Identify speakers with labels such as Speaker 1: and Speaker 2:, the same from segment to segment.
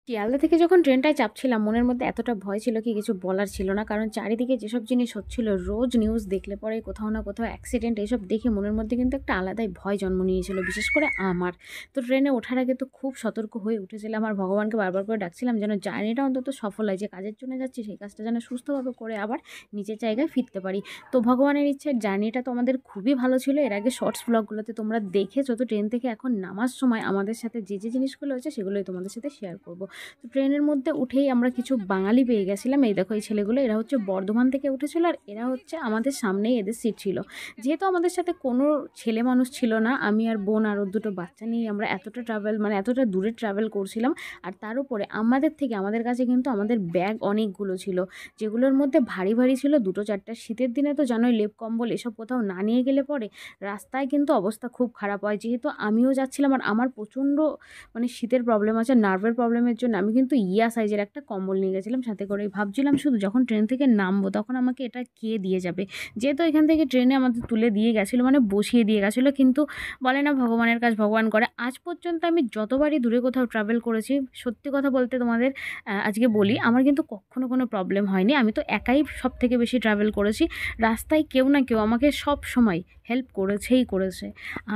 Speaker 1: শিয়ালদা থেকে যখন ট্রেনটায় চাপছিলাম মনের মধ্যে এতটা ভয় ছিল কি কিছু বলার ছিল না। কারণ চারিদিকে যেসব জিনিস হচ্ছিল রোজ নিউজ দেখলে পরে কোথাও না কোথাও অ্যাক্সিডেন্ট এইসব দেখে মনের মধ্যে কিন্তু একটা আলাদাই ভয় জন্ম নিয়েছিল, বিশেষ করে আমার। তো ট্রেনে ওঠার আগে তো খুব সতর্ক হয়ে উঠেছিলাম আর ভগবানকে বারবার করে ডাকছিলাম যেন জার্নিটা অন্তত সফল হয়, যে কাজের জন্য যাচ্ছি সেই কাজটা যেন সুস্থভাবে করে আবার নিজের জায়গায় ফিরতে পারি। তো ভগবানের ইচ্ছে জার্নিটা তো আমাদের খুবই ভালো ছিল। এর আগে শর্টস ব্লগগুলোতে তোমরা দেখেছো। তো ট্রেন থেকে এখন নামার সময় আমাদের সাথে যে জিনিসগুলো হচ্ছে সেগুলোই তোমাদের সাথে শেয়ার করব। তো ট্রেনের মধ্যে উঠেই আমরা কিছু বাঙালি পেয়ে গেছিলাম। এই দেখো এই ছেলেগুলো, এরা হচ্ছে বর্ধমান থেকে উঠেছিল আর এরা হচ্ছে আমাদের সামনেই এদের সিট ছিল। যেহেতু আমাদের সাথে কোনো ছেলে মানুষ ছিল না, আমি আর বোন আর ওর দুটো বাচ্চা নিয়ে আমরা এতটা ট্রাভেল মানে এতটা দূরে ট্রাভেল করছিলাম। আর তার উপরে আমাদের কাছে কিন্তু আমাদের ব্যাগ অনেকগুলো ছিল, যেগুলোর মধ্যে ভারী ভারী ছিল দুটো চারটা। শীতের দিনে তো জানোই লেপ কম্বল এসব কোথাও না নিয়ে গেলে পরে রাস্তায় কিন্তু অবস্থা খুব খারাপ হয়। যেহেতু আমিও যাচ্ছিলাম আর আমার প্রচণ্ড শীতের প্রবলেম আছে, নার্ভের প্রবলেমের জন্য আমি কিন্তু ইয়া সাইজের একটা কম্বল নিয়ে গেছিলাম সাথে করে। ভাবছিলাম শুধু যখন ট্রেন থেকে নামবো তখন আমাকে এটা কে দিয়ে যাবে। যেহেতু এখান থেকে ট্রেনে আমাদের তুলে দিয়ে গেছিলো, মানে বসিয়ে দিয়ে গেছিলো, কিন্তু বলে না ভগবানের কাজ ভগবান করে। আজ পর্যন্ত আমি যতবারই দূরে কোথাও ট্রাভেল করেছি, সত্যি কথা বলতে তোমাদের আজকে বলি, আমার কিন্তু কখনো কোনো প্রবলেম হয়নি। আমি তো একাই সব থেকে বেশি ট্রাভেল করেছি। রাস্তায় কেউ না কেউ আমাকে সব সময় হেল্প করেছে।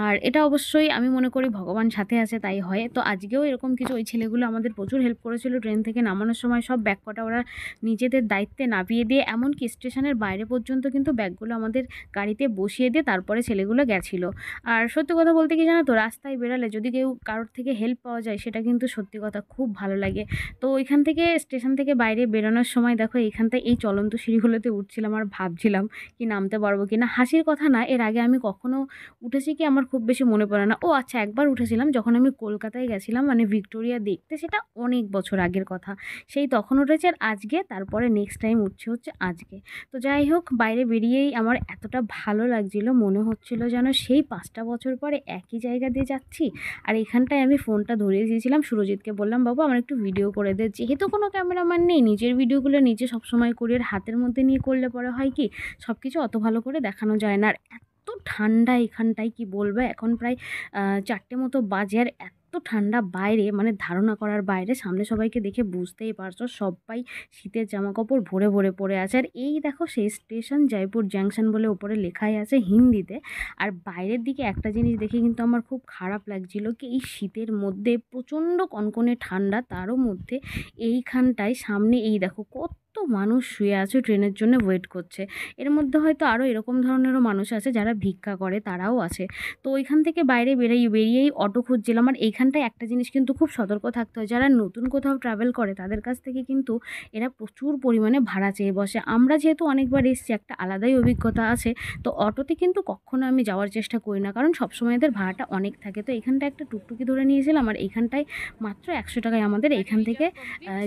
Speaker 1: আর এটা অবশ্যই আমি মনে করি ভগবান সাথে আছে তাই হয়। তো আজকেও এরকম কিছু, ওই ছেলেগুলো আমাদের প্রচুর হেল্প করেছিল ট্রেন থেকে নামানোর সময়। সব ব্যাগ কটা ওরা নিজেদের দায়িত্বে নামিয়ে দিয়ে, এমনকি স্টেশনের বাইরে পর্যন্ত কিন্তু ব্যাগগুলো আমাদের গাড়িতে বসিয়ে দিয়ে তারপরে ছেলেগুলো গেছিলো। আর সত্যি কথা বলতে কি জানো তো, রাস্তায় বেরালে যদি কেউ কারোর থেকে হেল্প পাওয়া যায় সেটা কিন্তু সত্যি কথা খুব ভালো লাগে। তো ওইখান থেকে স্টেশন থেকে বাইরে বেরোনোর সময় দেখো এইখানটায় এই চলন্ত সিঁড়িগুলোতে উঠছিলাম আর ভাবছিলাম কি নামতে পারবো কি না। হাসির কথা না, এর আগে আমি কখনো উঠেছি কি আমার খুব বেশি মনে পড়ে না। ও আচ্ছা, একবার উঠেছিলাম যখন আমি কলকাতায় গেছিলাম, মানে ভিক্টোরিয়া দেখতে, সেটা অনেক বছর আগের কথা। সেই তখন উঠেছে আর আজকে, তারপরে নেক্সট টাইম হচ্ছে আজকে। তো যাই হোক, বাইরে বেরিয়েই আমার এতটা ভালো লাগছিল, মনে হচ্ছিল যেন সেই 5টা বছর পরে একই জায়গা দিয়ে যাচ্ছি। আর এখানটায় আমি ফোনটা ধরিয়ে দিয়েছিলাম, সুরজিৎকে বললাম বাবু আমার একটু ভিডিও করে দে। যেহেতু কোনো ক্যামেরাম্যান নেই, নিজের ভিডিওগুলো নিজে সবসময় করি। আর হাতের মধ্যে নিয়ে করলে পরে হয় কি সব কিছু অত ভালো করে দেখানো যায় না। আর এত ঠান্ডা এখানটায় কি বলবো, এখন প্রায় 4টে মতো বাজে আর এত ঠান্ডা বাইরে, মানে ধারণা করার বাইরে। সামনে সবাইকে দেখে বুঝতেই পারছো সবাই শীতের জামাকাপড় ভরে ভরে পরে আছে। আর এই দেখো সেই স্টেশন জয়পুর জাংশন বলে ওপরে লেখাই আছে হিন্দিতে। আর বাইরের দিকে একটা জিনিস দেখে কিন্তু আমার খুব খারাপ লাগছিল কি, এই শীতের মধ্যে প্রচণ্ড কনকনে ঠান্ডা, তারও মধ্যে এইখানটায় সামনে এই দেখো কত মানুষ শুয়ে আছে ট্রেনের জন্য ওয়েট করছে। এর মধ্যে হয়তো আরও এরকম ধরনেরও মানুষ আছে যারা ভিক্ষা করে, তারাও আছে। তো ওইখান থেকে বাইরে বেরিয়েই অটো খুঁজছিলাম। আর এইখানটায় একটা জিনিস কিন্তু খুব সতর্ক থাকতে হয়, যারা নতুন কোথাও ট্রাভেল করে তাদের কাছ থেকে কিন্তু এরা প্রচুর পরিমাণে ভাড়া চেয়ে বসে। আমরা যেহেতু অনেকবার এসেছি, একটা আলাদাই অভিজ্ঞতা আছে। তো অটোতে কিন্তু কখনো আমি যাওয়ার চেষ্টা করি না, কারণ সবসময় এদের ভাড়াটা অনেক থাকে। তো এখানটায় একটা টুকটুকি ধরে নিয়েছিলাম আর এইখানটায় মাত্র 100 টাকায় আমাদের এইখান থেকে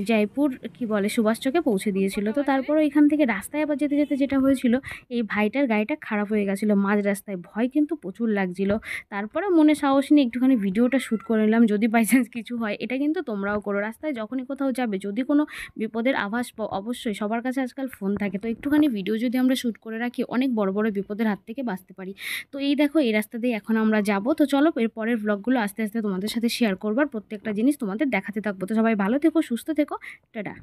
Speaker 1: জয়পুর কি বলে সুভাষ চকে পৌঁছে দিয়েছিল। তো তারপরে এখান থেকে রাস্তায় আবার যেতে যেতে যেটা হয়েছিল, এই ভাইটার গাড়িটা খারাপ হয়ে গেছিলো মাঝ রাস্তায়। ভয় কিন্তু প্রচুর লাগছিল। তারপরে মনে সাহস নিয়ে একটুখানি ভিডিওটা শ্যুট করে নিলাম, যদি বাই চান্স কিছু হয়। এটা কিন্তু তোমরাও করো, রাস্তায় যখনই কোথাও যাবে, যদি কোনো বিপদের আভাস পাও, অবশ্যই সবার কাছে আজকাল ফোন থাকে, তো একটুখানি ভিডিও যদি আমরা শ্যুট করে রাখি অনেক বড় বড় বিপদের হাত থেকে বাঁচতে পারি। তো এই দেখো এই রাস্তা দিয়ে এখন আমরা যাব। তো চলো এর পরের ব্লগগুলো আস্তে আস্তে তোমাদের সাথে শেয়ার করবার, প্রত্যেকটা জিনিস তোমাদের দেখাতে থাকবো। তো সবাই ভালো থেকো, সুস্থ থেকো, টাটা।